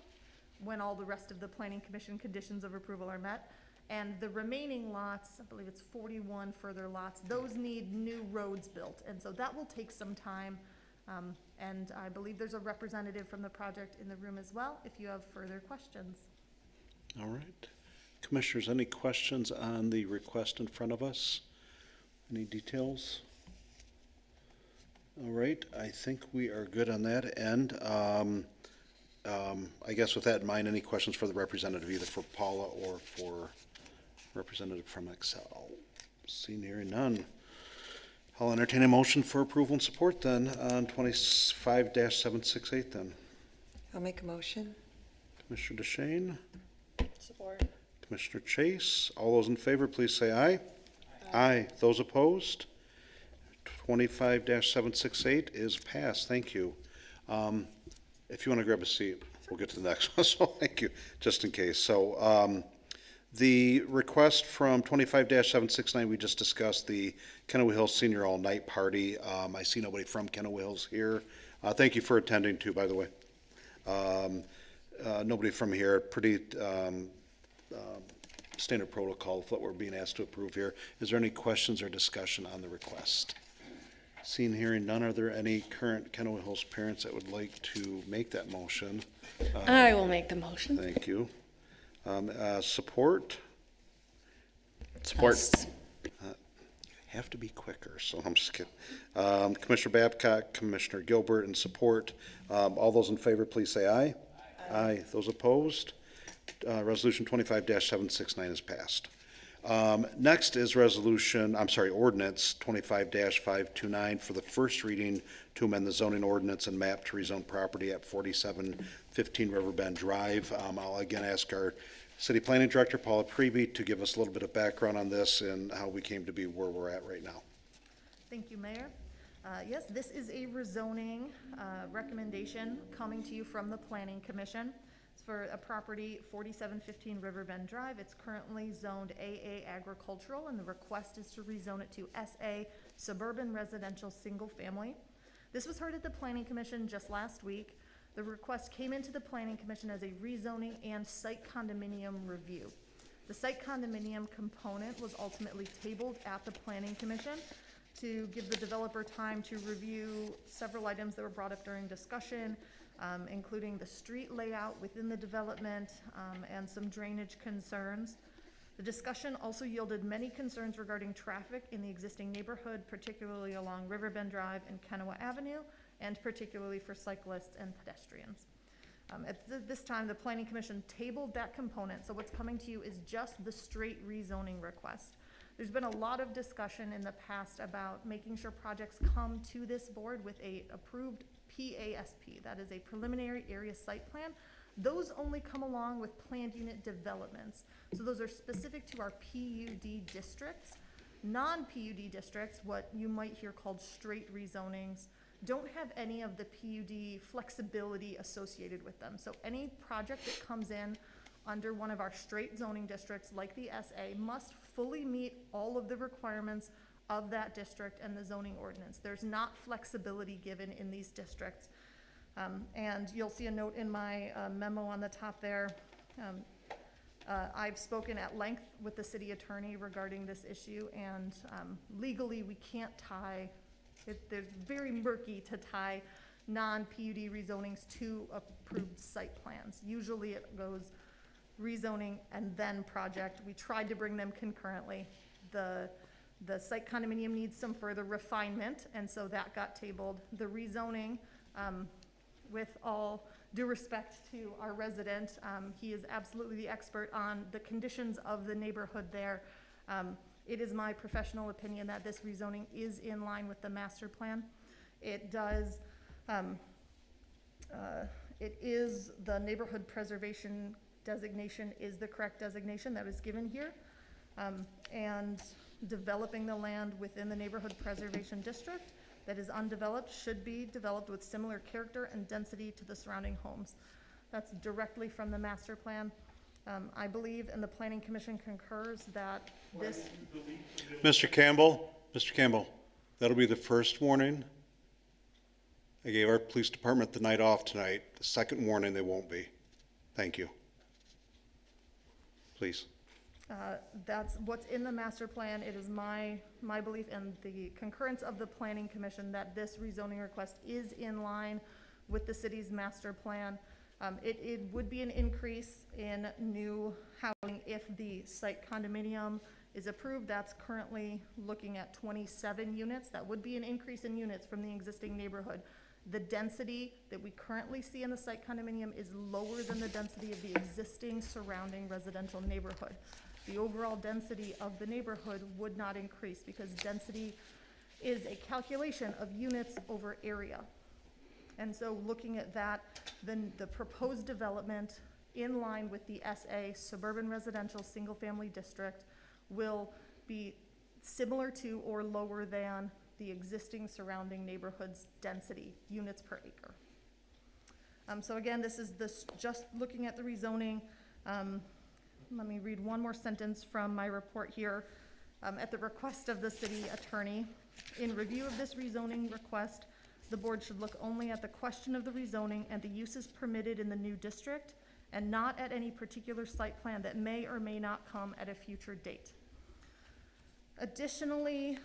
Speaker 12: when all the rest of the Planning Commission conditions of approval are met. And the remaining lots, I believe it's 41 further lots, those need new roads built. And so that will take some time. And I believe there's a representative from the project in the room as well, if you have further questions.
Speaker 1: All right. Commissioners, any questions on the request in front of us? Any details? All right, I think we are good on that end. I guess with that in mind, any questions for the representative, either for Paula or for representative from Excel? Seeing, hearing none. I'll entertain a motion for approval and support then on 25-768 then.
Speaker 5: I'll make a motion.
Speaker 1: Commissioner DeShane,
Speaker 4: Support.
Speaker 1: Commissioner Chase, all those in favor, please say aye. Aye. Those opposed? 25-768 is passed. Thank you. If you want to grab a seat, we'll get to the next one, so thank you, just in case. So, the request from 25-769, we just discussed, the Kennewick Hills Senior All-Night Party. I see nobody from Kennewick Hills here. Thank you for attending too, by the way. Nobody from here, pretty standard protocol of what we're being asked to approve here. Is there any questions or discussion on the request? Seeing, hearing none, are there any current Kennewick Hills parents that would like to make that motion?
Speaker 8: I will make the motion.
Speaker 1: Thank you. Support?
Speaker 9: Support.
Speaker 1: Have to be quicker, so I'm just kidding. Commissioner Babcock, Commissioner Gilbert, and support. All those in favor, please say aye. Aye. Those opposed? Resolution 25-769 is passed. Next is ordinance 25-529 for the first reading to amend the zoning ordinance and map to rezone property at 4715 Riverbend Drive. I'll again ask our City Planning Director, Paula Preby, to give us a little bit of background on this and how we came to be where we're at right now.
Speaker 12: Thank you, Mayor. Yes, this is a rezoning recommendation coming to you from the Planning Commission. It's for a property 4715 Riverbend Drive. It's currently zoned AA Agricultural, and the request is to rezone it to SA Suburban Residential Single Family. This was heard at the Planning Commission just last week. The request came into the Planning Commission as a rezoning and site condominium review. The site condominium component was ultimately tabled at the Planning Commission to give the developer time to review several items that were brought up during discussion, including the street layout within the development and some drainage concerns. The discussion also yielded many concerns regarding traffic in the existing neighborhood, particularly along Riverbend Drive and Kennewick Avenue, and particularly for cyclists and pedestrians. At this time, the Planning Commission tabled that component, so what's coming to you is just the straight rezoning request. There's been a lot of discussion in the past about making sure projects come to this board with a approved PASP, that is a preliminary area site plan. Those only come along with planned unit developments. So those are specific to our PUD districts. Non-PUD districts, what you might hear called straight rezonings, don't have any of the PUD flexibility associated with them. So any project that comes in under one of our straight zoning districts like the SA must fully meet all of the requirements of that district and the zoning ordinance. There's not flexibility given in these districts. And you'll see a note in my memo on the top there. I've spoken at length with the city attorney regarding this issue, and legally we can't tie, they're very murky to tie non-PUD rezonings to approved site plans. Usually it goes rezoning and then project. We tried to bring them concurrently. The site condominium needs some further refinement, and so that got tabled. The rezoning, with all due respect to our resident, he is absolutely the expert on the conditions of the neighborhood there. It is my professional opinion that this rezoning is in line with the master plan. It does, it is the neighborhood preservation designation is the correct designation that is given here. And developing the land within the neighborhood preservation district that is undeveloped should be developed with similar character and density to the surrounding homes. That's directly from the master plan. I believe, and the Planning Commission concurs, that this.
Speaker 1: Mr. Campbell, that'll be the first warning. I gave our police department the night off tonight. The second warning, they won't be. Thank you. Please.
Speaker 12: That's what's in the master plan. It is my belief and the concurrence of the Planning Commission that this rezoning request is in line with the city's master plan. It would be an increase in new housing if the site condominium is approved. That's currently looking at 27 units. That would be an increase in units from the existing neighborhood. The density that we currently see in the site condominium is lower than the density of the existing surrounding residential neighborhood. The overall density of the neighborhood would not increase because density is a calculation of units over area. And so looking at that, then the proposed development in line with the SA suburban residential single-family district will be similar to or lower than the existing surrounding neighborhood's density, units per acre. So again, this is just looking at the rezoning. Let me read one more sentence from my report here. At the request of the city attorney, in review of this rezoning request, the board should look only at the question of the rezoning and the uses permitted in the new district, and not at any particular site plan that may or may not come at a future date. Additionally,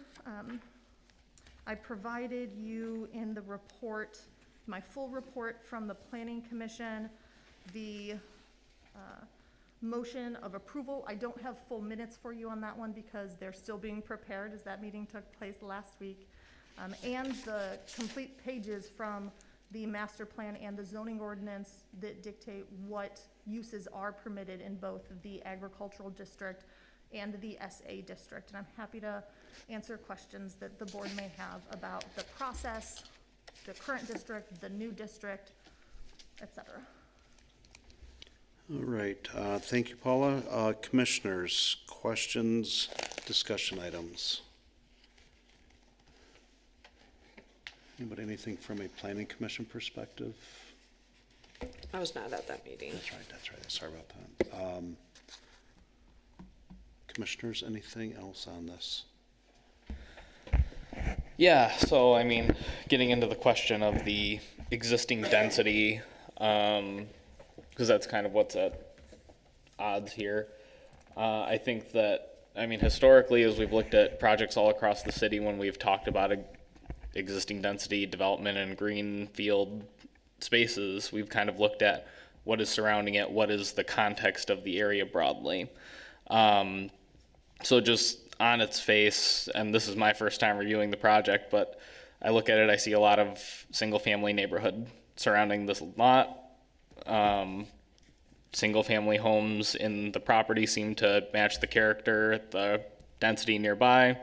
Speaker 12: I provided you in the report, my full report from the Planning Commission, the motion of approval. I don't have full minutes for you on that one because they're still being prepared as that meeting took place last week. And the complete pages from the master plan and the zoning ordinance that dictate what uses are permitted in both the agricultural district and the SA district. And I'm happy to answer questions that the board may have about the process, the current district, the new district, et cetera.
Speaker 1: All right, thank you, Paula. Commissioners, questions, discussion items? Anybody, anything from a planning commission perspective?
Speaker 4: I was not at that meeting.
Speaker 1: That's right, sorry about that. Commissioners, anything else on this?
Speaker 9: Yeah, so I mean, getting into the question of the existing density, because that's kind of what's at odds here. I think that, I mean, historically, as we've looked at projects all across the city, when we've talked about existing density development and greenfield spaces, we've kind of looked at what is surrounding it, what is the context of the area broadly. So just on its face, and this is my first time reviewing the project, but I look at it, I see a lot of single-family neighborhood surrounding this lot. Single-family homes in the property seem to match the character, the density nearby.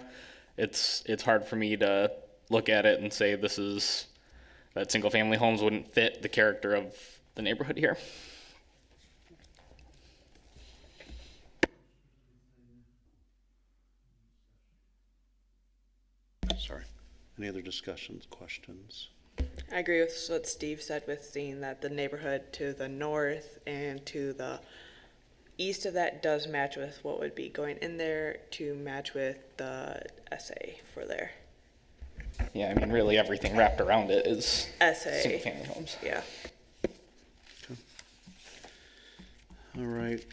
Speaker 9: It's hard for me to look at it and say that single-family homes wouldn't fit the character of the neighborhood here.
Speaker 1: Sorry. Any other discussions, questions?
Speaker 4: I agree with what Steve said with seeing that the neighborhood to the north and to the east of that does match with what would be going in there to match with the SA for there.
Speaker 9: Yeah, I mean, really everything wrapped around it is
Speaker 4: SA.
Speaker 9: single-family homes.
Speaker 4: Yeah.
Speaker 1: Okay. All right.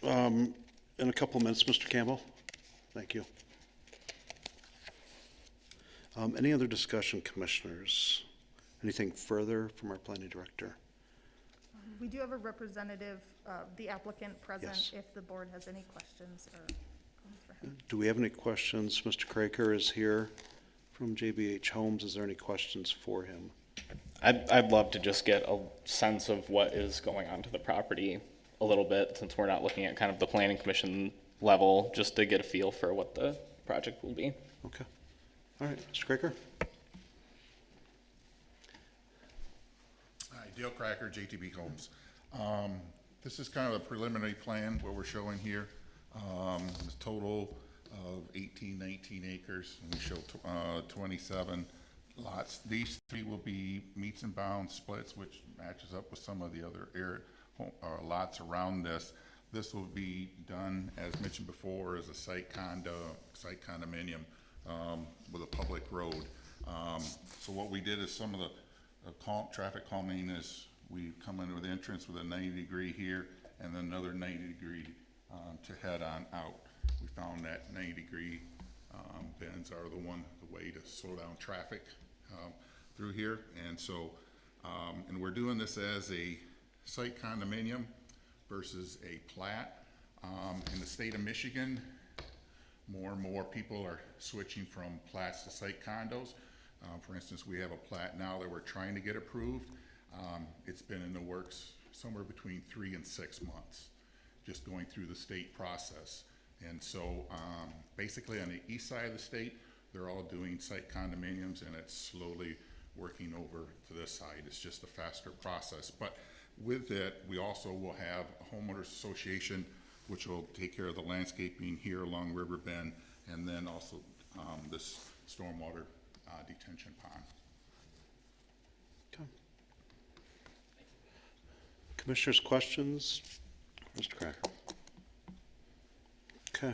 Speaker 1: In a couple of minutes, Mr. Campbell. Thank you. Any other discussion, commissioners? Anything further from our planning director?
Speaker 12: We do have a representative, the applicant present,
Speaker 1: Yes.
Speaker 12: if the board has any questions or comments for him.
Speaker 1: Do we have any questions? Mr. Craker is here from JBH Homes. Is there any questions for him?
Speaker 9: I'd love to just get a sense of what is going on to the property a little bit, since we're not looking at kind of the planning commission level, just to get a feel for what the project will be.
Speaker 1: Okay. All right, Mr. Craker?
Speaker 13: Hi, Dale Cracker, JTB Homes. This is kind of a preliminary plan, what we're showing here. It's a total of 19 acres, and we show 27 lots. These three will be meets and bounds splits, which matches up with some of the other lots around this. This will be done, as mentioned before, as a site condominium with a public road. So what we did is some of the traffic calming is we come into the entrance with a 90-degree here and then another 90-degree to head on out. We found that 90-degree bends are the way to slow down traffic through here. And so, and we're doing this as a site condominium versus a plat. In the state of Michigan, more and more people are switching from plats to site condos. For instance, we have a plat now that we're trying to get approved. It's been in the works somewhere between 3 and 6 months, just going through the state process. And so basically on the east side of the state, they're all doing site condominiums, and it's slowly working over to this side. It's just a faster process. But with it, we also will have a homeowners association, which will take care of the landscaping here along River Bend, and then also this stormwater detention pond.
Speaker 1: Okay. Commissioners, questions? Mr. Cracker? Okay.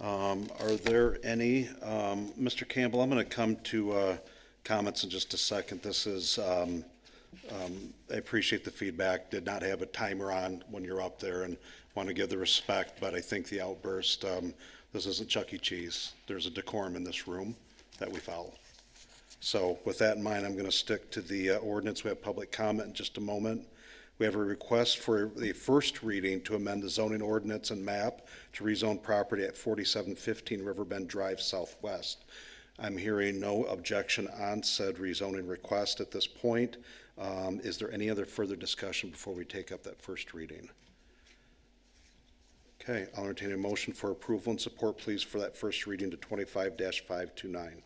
Speaker 1: Are there any, Mr. Campbell, I'm going to come to comments in just a second. This is, I appreciate the feedback. Did not have a timer on when you're up there and want to give the respect, but I think the outburst, this isn't Chuck E. Cheese. There's a decorum in this room that we follow. So with that in mind, I'm going to stick to the ordinance. We have public comment in just a moment. We have a request for the first reading to amend the zoning ordinance and map to rezone property at 4715 Riverbend Drive Southwest. I'm hearing no objection on said rezoning request at this point. Is there any other further discussion before we take up that first reading? Okay, I'll entertain a motion for approval and support, please, for that first reading to 25-529.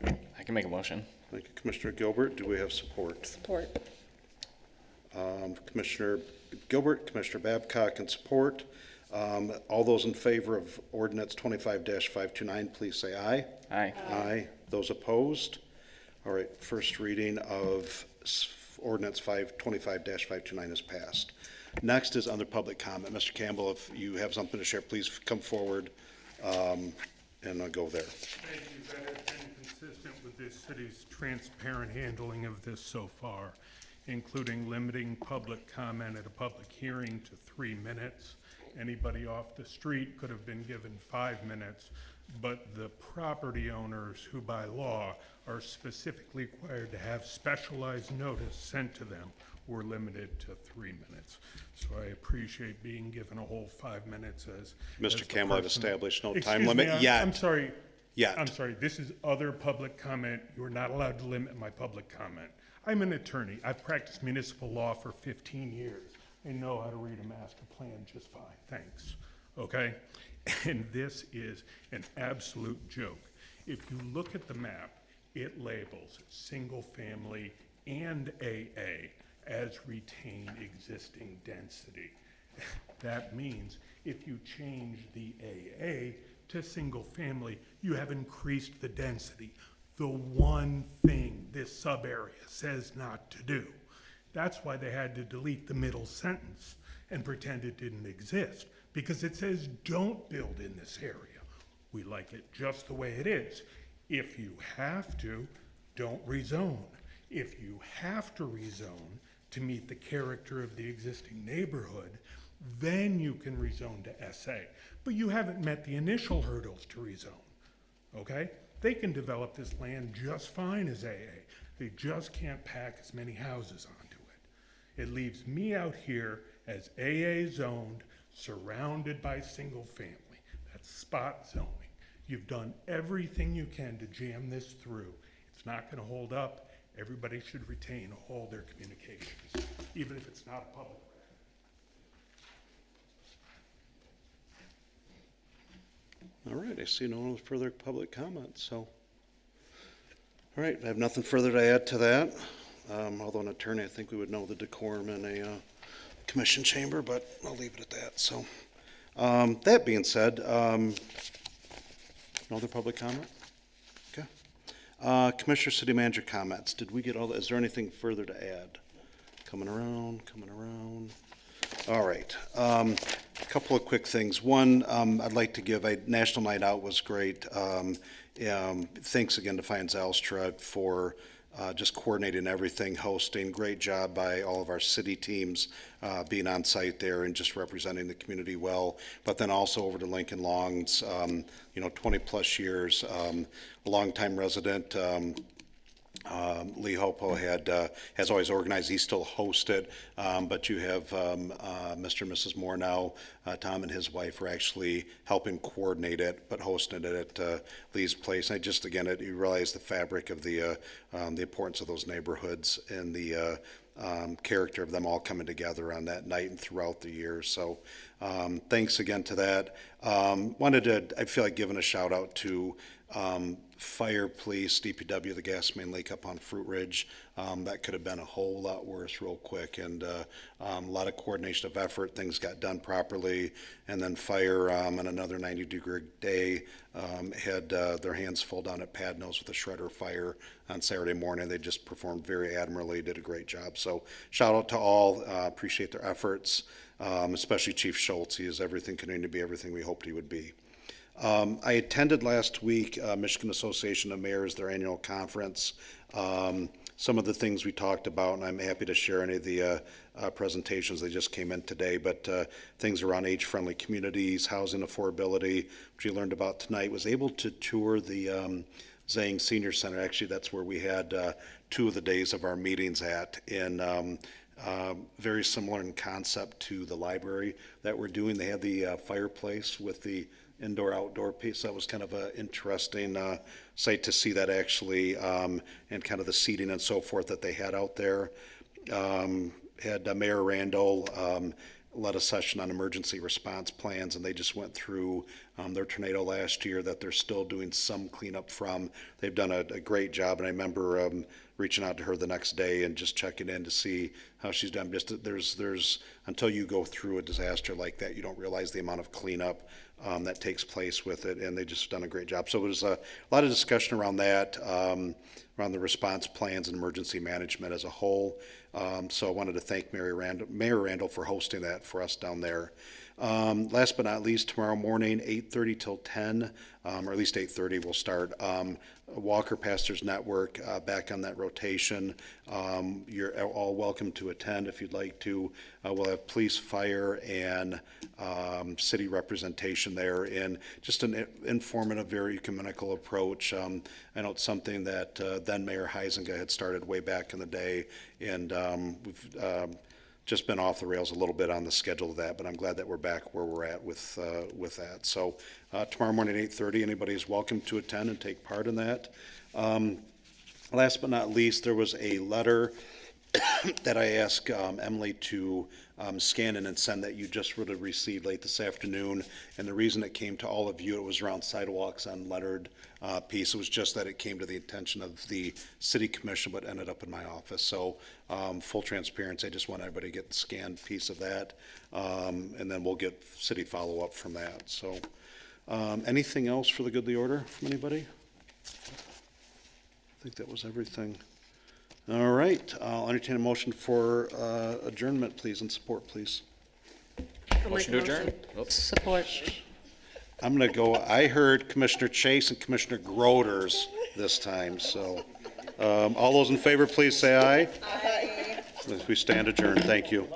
Speaker 9: I can make a motion.
Speaker 1: Thank you, Commissioner Gilbert. Do we have support?
Speaker 8: Support.
Speaker 1: Commissioner Gilbert, Commissioner Babcock, and support. All those in favor of ordinance 25-529, please say aye.
Speaker 9: Aye.
Speaker 1: Aye. Those opposed? All right, first reading of ordinance 25-529 is passed. Next is under public comment. Mr. Campbell, if you have something to share, please come forward and I'll go there.
Speaker 11: Thank you. That has been consistent with this city's transparent handling of this so far, including limiting public comment at a public hearing to 3 minutes. Anybody off the street could have been given 5 minutes, but the property owners who by law are specifically required to have specialized notice sent to them were limited to 3 minutes. So I appreciate being given a whole 5 minutes as
Speaker 1: Mr.
Speaker 11: the
Speaker 1: Campbell, I've
Speaker 11: person-
Speaker 1: established no time
Speaker 11: Excuse me,
Speaker 1: limit yet.
Speaker 11: I'm sorry.
Speaker 1: Yet.
Speaker 11: I'm sorry, this is other public comment. You are not allowed to limit my public comment. I'm an attorney. I've practiced municipal law for 15 years. I know how to read a master plan just fine, thanks, okay? And this is an absolute joke. If you look at the map, it labels single family and AA as retain existing density. That means if you change the AA to single family, you have increased the density. The one thing this sub-area says not to do. That's why they had to delete the middle sentence and pretend it didn't exist, because it says don't build in this area. We like it just the way it is. If you have to, don't rezone. If you have to rezone to meet the character of the existing neighborhood, then you can rezone to SA. But you haven't met the initial hurdles to rezone, okay? They can develop this land just fine as AA. They just can't pack as many houses onto it. It leaves me out here as AA zoned, surrounded by single family. That's spot zoning. You've done everything you can to jam this through. It's not gonna hold up. Everybody should retain all their communications, even if it's not a public record.
Speaker 1: All right, I see no further public comments, so. All right, I have nothing further to add to that. Although an attorney, I think we would know the decorum in a commission chamber, but I'll leave it at that, so. That being said, no other public comment? Okay. Commissioner, City Manager comments. Did we get all that? Is there anything further to add? Coming around. All right. A couple of quick things. One, I'd like to give a National Night Out was great. Thanks again to Fine Zylstra for just coordinating everything, hosting. Great job by all of our city teams being on site there and just representing the community well. But then also over to Lincoln Long's, 20 plus years, a longtime resident, Lee Hopo has always organized, he still hosts it, but you have Mr. and Mrs. Moore now. Tom and his wife are actually helping coordinate it, but hosting it at Lee's place. And you realize the fabric of the importance of those neighborhoods and the character of them all coming together on that night and throughout the year. So thanks again to that. I feel like giving a shout out to fire, police, DPW, the gas main leak up on Fruit Ridge. That could have been a whole lot worse real quick, and a lot of coordination of effort. Things got done properly, and then fire on another 90-degree day had their hands full down at Pad Nose with a shredder fire on Saturday morning. They just performed very admirably, did a great job. So shout out to all, appreciate their efforts, especially Chief Schultz. He is everything, continuing to be everything we hoped he would be. I attended last week Michigan Association of Mayors, their annual conference. Some of the things we talked about, and I'm happy to share any of the presentations that just came in today, but things around age-friendly communities, housing affordability, which we learned about tonight. Was able to tour the Zhang Senior Center. Actually, that's where we had 2 of the days of our meetings at, in very similar in concept to the library that we're doing. They had the fireplace with the indoor-outdoor piece. That was kind of an interesting sight to see that actually, and kind of the seating and so forth that they had out there. Had Mayor Randall led a session on emergency response plans, and they just went through their tornado last year that they're still doing some cleanup from. They've done a great job, and I remember reaching out to her the next day and just checking in to see how she's done. Just there's until you go through a disaster like that, you don't realize the amount of cleanup that takes place with it, and they just done a great job. So it was a lot of discussion around that, around the response plans and emergency management as a whole. So I wanted to thank Mayor Randall for hosting that for us down there. Last but not least, tomorrow morning, 8:30 till 10, or at least 8:30, we'll start. Walker Pastors Network, back on that rotation. You're all welcome to attend if you'd like to. We'll have police, fire, and city representation there, and just an informative, very ecumenical approach. I know it's something that then Mayor Huizenga had started way back in the day, and we've just been off the rails a little bit on the schedule of that, but I'm glad that we're back where we're at with that. So tomorrow morning at 8:30, anybody is welcome to attend and take part in that. Last but not least, there was a letter that I asked Emily to scan in and send that you just would have received late this afternoon. And the reason it came to all of you, it was around sidewalks on lettered piece. It was just that it came to the attention of the city commission, but ended up in my office. So full transparency, I just want everybody to get the scanned piece of that. And then we'll get city follow-up from that. So anything else for the good of the order from anybody? I think that was everything. All right, I'll entertain a motion for adjournment, please, and support, please.
Speaker 9: Motion to adjourn.
Speaker 8: Support.
Speaker 1: I'm going to go, I heard Commissioner Chase and Commissioner Groders this time, so all those in favor, please say aye. Aye. We stand adjourned. Thank you.